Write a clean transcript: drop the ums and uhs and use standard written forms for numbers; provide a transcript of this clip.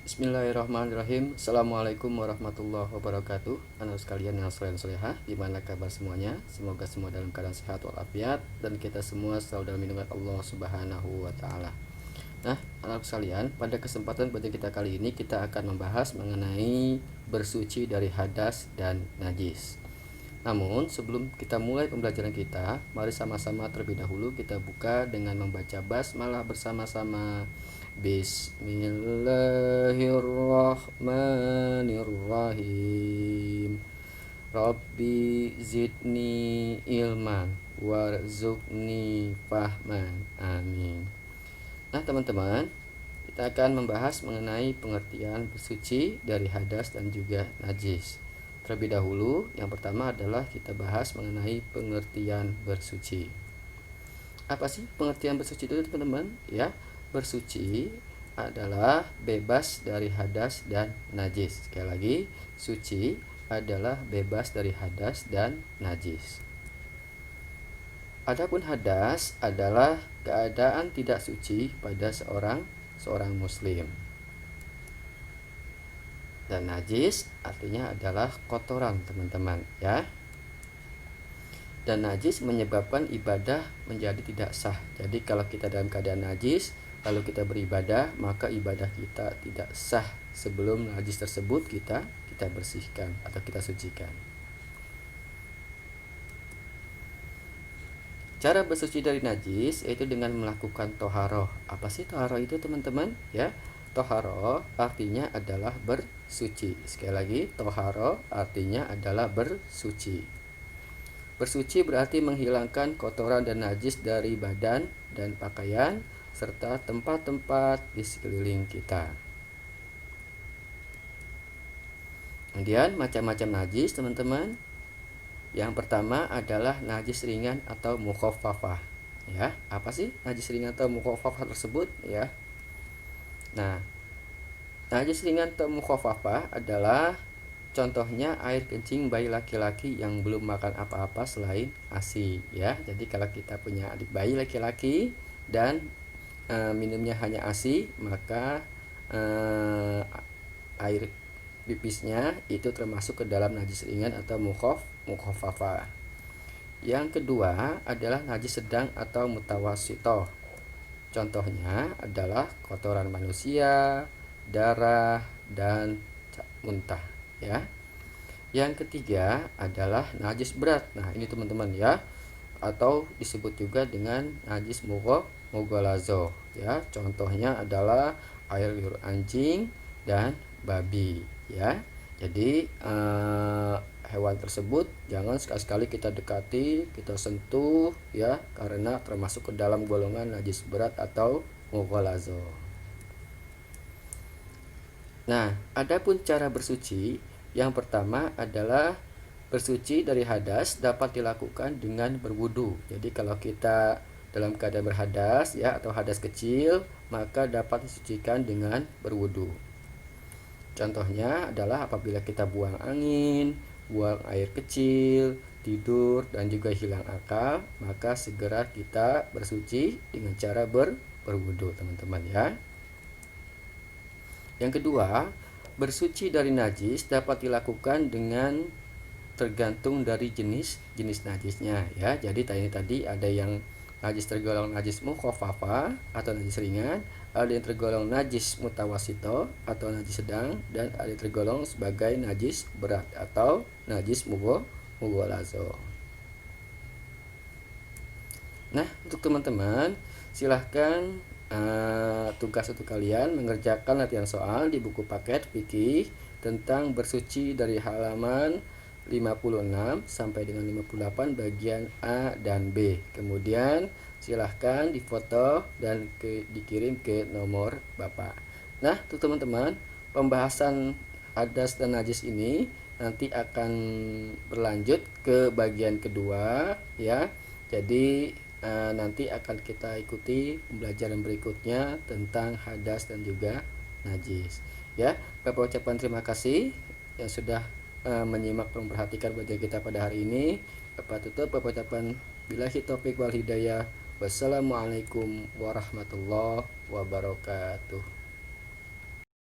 Bismillahirrahmanirrahim. Assalamualaikum warahmatullahi wabarakatuh. Anak sekalian yang soleh-solehah, gimana kabar semuanya? Semoga semua dalam keadaan sehat walafiat dan kita semua selalu dalam lindungan Allah Subhanahu wa taala. Nah, anak sekalian, pada kesempatan pada kita kali ini kita akan membahas mengenai bersuci dari hadas dan najis. Namun, sebelum kita mulai pembelajaran kita, mari sama-sama terlebih dahulu kita buka dengan membaca basmalah bersama-sama. Bismillahirrahmanirrahim. Rabbi zidni ilman warzuqni fahman. Amin. Nah, teman-teman, kita akan membahas mengenai pengertian bersuci dari hadas dan juga najis. Terlebih dahulu, yang pertama adalah kita bahas mengenai pengertian bersuci. Apa sih pengertian bersuci itu, teman-teman? Ya, bersuci adalah bebas dari hadas dan najis. Sekali lagi, suci adalah bebas dari hadas dan najis. Adapun hadas adalah keadaan tidak suci pada seorang muslim. Dan najis artinya adalah kotoran, teman-teman, ya. Dan najis menyebabkan ibadah menjadi tidak sah. Jadi kalau kita dalam keadaan najis lalu kita beribadah, maka ibadah kita tidak sah sebelum najis tersebut kita bersihkan atau kita sucikan. Cara bersuci dari najis yaitu dengan melakukan toharoh. Apa sih toharoh itu, teman-teman? Ya, toharoh artinya adalah bersuci. Sekali lagi, toharoh artinya adalah bersuci. Bersuci berarti menghilangkan kotoran dan najis dari badan dan pakaian serta tempat-tempat di sekeliling kita. Kemudian macam-macam najis, teman-teman. Yang pertama adalah najis ringan atau mukhaffafah. Ya, apa sih najis ringan atau mukhaffafah tersebut? Ya. Nah, najis ringan atau mukhaffafah adalah contohnya air kencing bayi laki-laki yang belum makan apa-apa selain ASI, ya. Jadi kalau kita punya adik bayi laki-laki dan minumnya hanya ASI, maka air pipisnya itu termasuk ke dalam najis ringan atau mukhaffafah. Yang kedua adalah najis sedang atau mutawassithah. Contohnya adalah kotoran manusia, darah, dan muntah, ya. Yang ketiga adalah najis berat. Nah, ini teman-teman, ya, atau disebut juga dengan najis mughalazo, ya. Contohnya adalah air liur anjing dan babi, ya. Jadi hewan tersebut jangan sekali-sekali kita dekati, kita sentuh, ya, karena termasuk ke dalam golongan najis berat atau mughalazo. Nah, adapun cara bersuci, yang pertama adalah bersuci dari hadas dapat dilakukan dengan berwudu. Jadi kalau kita dalam keadaan berhadas, ya, atau hadas kecil, maka dapat disucikan dengan berwudu. Contohnya adalah apabila kita buang angin, buang air kecil, tidur, dan juga hilang akal, maka segera kita bersuci dengan cara berwudu, teman-teman, ya. Yang kedua, bersuci dari najis dapat dilakukan dengan tergantung dari jenis najisnya, ya. Jadi tadi ada yang najis tergolong najis mukhaffafah atau najis ringan, ada yang tergolong najis mutawassithah atau najis sedang, dan ada yang tergolong sebagai najis berat atau najis mughalazo. Nah, untuk teman-teman, silahkan tugas untuk kalian mengerjakan latihan soal di buku paket fikih tentang bersuci dari halaman 56 sampai dengan 58 bagian A dan B. Kemudian silahkan difoto dan dikirim ke nomor Bapak. Nah, untuk teman-teman, pembahasan hadas dan najis ini nanti akan berlanjut ke bagian kedua, ya. Jadi nanti akan kita ikuti pembelajaran berikutnya tentang hadas dan juga najis, ya. Bapak ucapkan terima kasih yang sudah menyimak dan memperhatikan pelajaran kita pada hari ini. Bapak tutup, Bapak ucapkan billahi taufik wal hidayah. Wassalamualaikum warahmatullahi wabarakatuh.